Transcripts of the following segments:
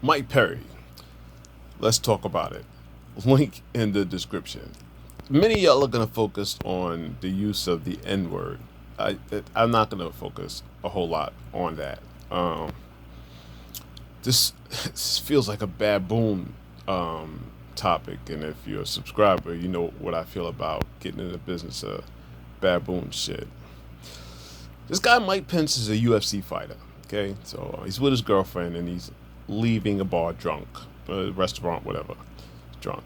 Mike Perry. Let's talk about it. Link in the description. Many of y'all are going to focus on the use of the N word. I'm not going to focus a whole lot on that. This feels like a baboon topic, and if you're a subscriber, you know what I feel about getting in the business of baboon shit. This guy Mike Pence is a UFC fighter. Okay, so he's with his girlfriend and he's leaving a bar drunk, a restaurant, whatever, drunk.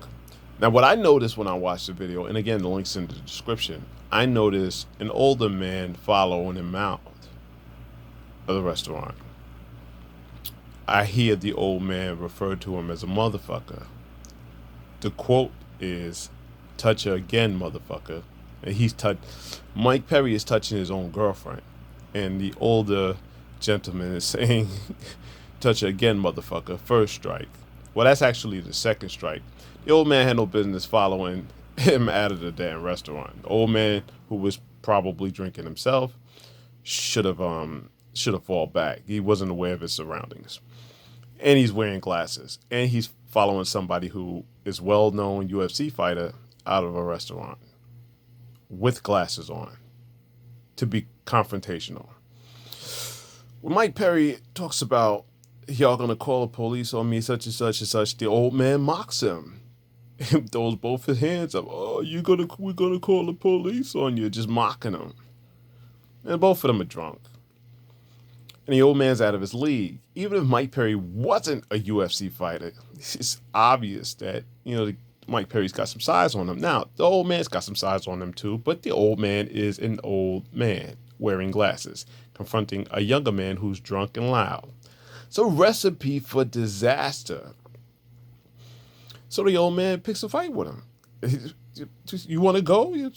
Now, what I noticed when I watched the video, and again, the link's in the description, I noticed an older man following him out of the restaurant. I hear the old man refer to him as a motherfucker. The quote is, "Touch her again, motherfucker." And Mike Perry is touching his own girlfriend. And the older gentleman is saying, "Touch her again, motherfucker, first strike." Well, that's actually the second strike. The old man had no business following him out of the damn restaurant. The old man, who was probably drinking himself, should have fallen back. He wasn't aware of his surroundings. And he's wearing glasses. And he's following somebody who is well-known UFC fighter out of a restaurant with glasses on to be confrontational. When Mike Perry talks about y'all gonna call the police on me, such and such and such, the old man mocks him. He throws both his hands up. "Oh, we're gonna call the police on you," just mocking him. And both of them are drunk. And the old man's out of his league. Even if Mike Perry wasn't a UFC fighter, it's obvious that, Mike Perry's got some size on him. Now, the old man's got some size on him too, but the old man is an old man wearing glasses, confronting a younger man who's drunk and loud. It's a recipe for disaster. So the old man picks a fight with him. "You want to go? You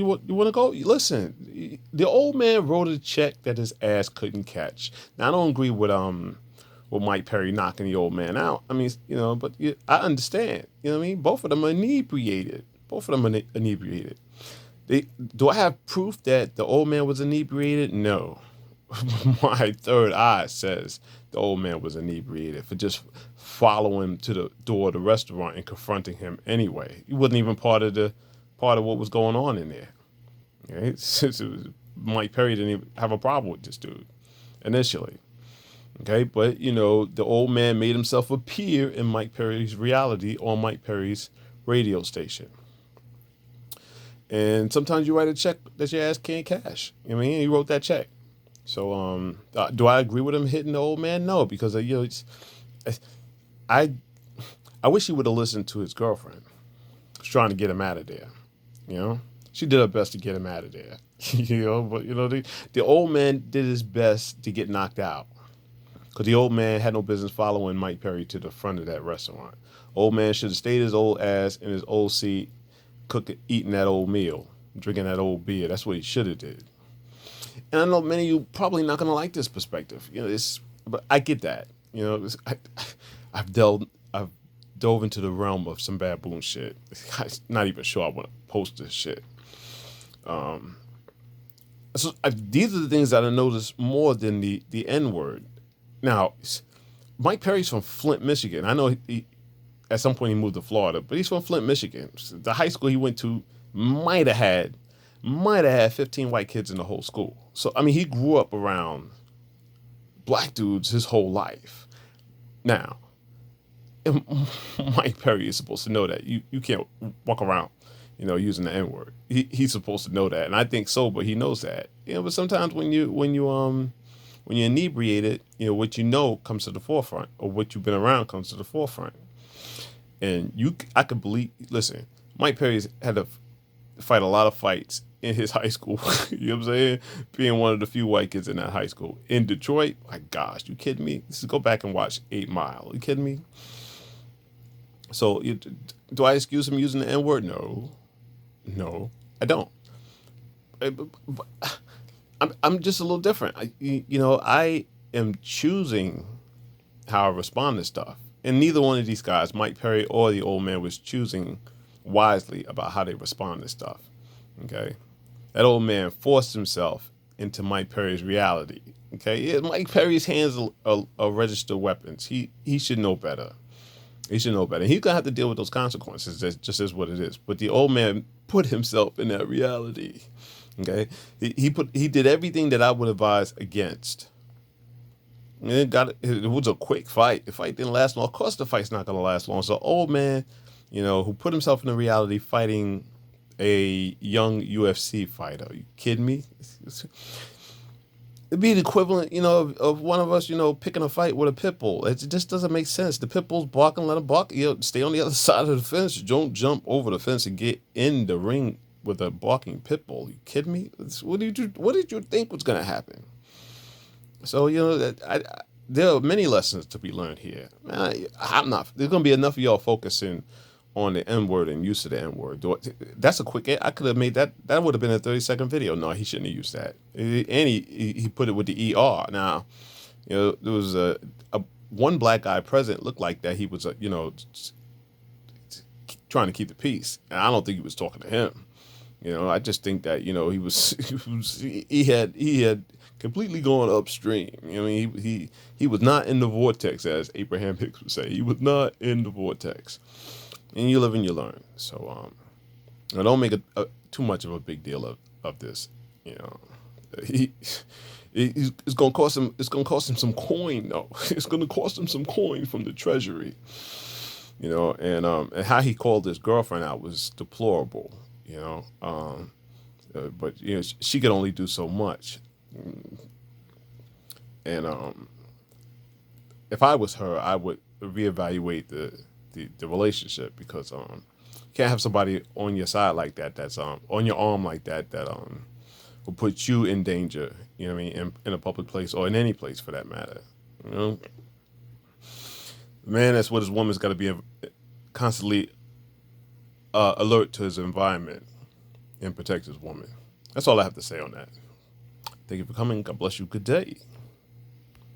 want to go? Listen, the old man wrote a check that his ass couldn't catch." Now, I don't agree with Mike Perry knocking the old man out. I mean, but I understand. You know what I mean? Both of them are inebriated. Do I have proof that the old man was inebriated? No. My third eye says the old man was inebriated for just following him to the door of the restaurant and confronting him anyway. He wasn't even part of what was going on in there. Okay? Mike Perry didn't even have a problem with this dude initially. Okay, but the old man made himself appear in Mike Perry's reality on Mike Perry's radio station. And sometimes you write a check that your ass can't cash. He wrote that check. So, do I agree with him hitting the old man? No, because I wish he would have listened to his girlfriend. Was trying to get him out of there. She did her best to get him out of there. But the old man did his best to get knocked out. Because the old man had no business following Mike Perry to the front of that restaurant. Old man should have stayed his old ass in his old seat, eating that old meal, drinking that old beer. That's what he should have did. And I know many of you probably not going to like this perspective. But I get that. I've dove into the realm of some baboon shit. I'm not even sure I want to post this shit. These are the things that I noticed more than the N word. Now, Mike Perry's from Flint, Michigan. I know he at some point he moved to Florida, but he's from Flint, Michigan. The high school he went to might have had 15 white kids in the whole school. So, he grew up around black dudes his whole life. Now, Mike Perry is supposed to know that. You can't walk around, using the N-word. He's supposed to know that. And I think sober, he knows that. But sometimes when you're inebriated, what comes to the forefront, or what you've been around comes to the forefront. And I could believe, listen, Mike Perry's had to fight a lot of fights in his high school. You know what I'm saying? Being one of the few white kids in that high school. In Detroit, my gosh, you kidding me? Go back and watch 8 Mile. You kidding me? So, do I excuse him using the N-word? No, I don't. I'm just a little different. I am choosing how I respond to stuff. And neither one of these guys, Mike Perry or the old man, was choosing wisely about how they respond to stuff. Okay? That old man forced himself into Mike Perry's reality. Okay, yeah, Mike Perry's hands are registered weapons. He should know better. He should know better. He's gonna have to deal with those consequences. That just is what it is. But the old man put himself in that reality. Okay, he did everything that I would advise against. And it was a quick fight. The fight didn't last long. Of course, the fight's not gonna last long. So old man, who put himself in the reality fighting a young UFC fighter. Are you kidding me? It'd be the equivalent, of one of us, picking a fight with a pit bull. It just doesn't make sense. The pit bull's barking, let him bark. Stay on the other side of the fence. Don't jump over the fence and get in the ring with a barking pit bull. You kidding me? What did you think was gonna happen? So there are many lessons to be learned here. I'm not. There's gonna be enough of y'all focusing on the N word and use of the N word. That's a quick. I could have made that. That would have been a 30-second video. No, he shouldn't have used that. And he put it with the ER. Now, there was a one black guy present looked like that he was trying to keep the peace. And I don't think he was talking to him. I just think that he had completely gone upstream. He was not in the vortex, as Abraham Hicks would say. He was not in the vortex. And you live and you learn. So I don't make too much of a big deal of this. It's gonna cost him. It's gonna cost him some coin, though. It's gonna cost him some coin from the treasury. And how he called his girlfriend out was deplorable. But she could only do so much. And if I was her, I would reevaluate the relationship, because you can't have somebody on your side like that, that's on your arm like that will put you in danger, in a public place or in any place for that matter. Man, that's what his woman's got to be constantly alert to his environment and protect his woman. That's all I have to say on that. Thank you for coming. God bless you. Good day.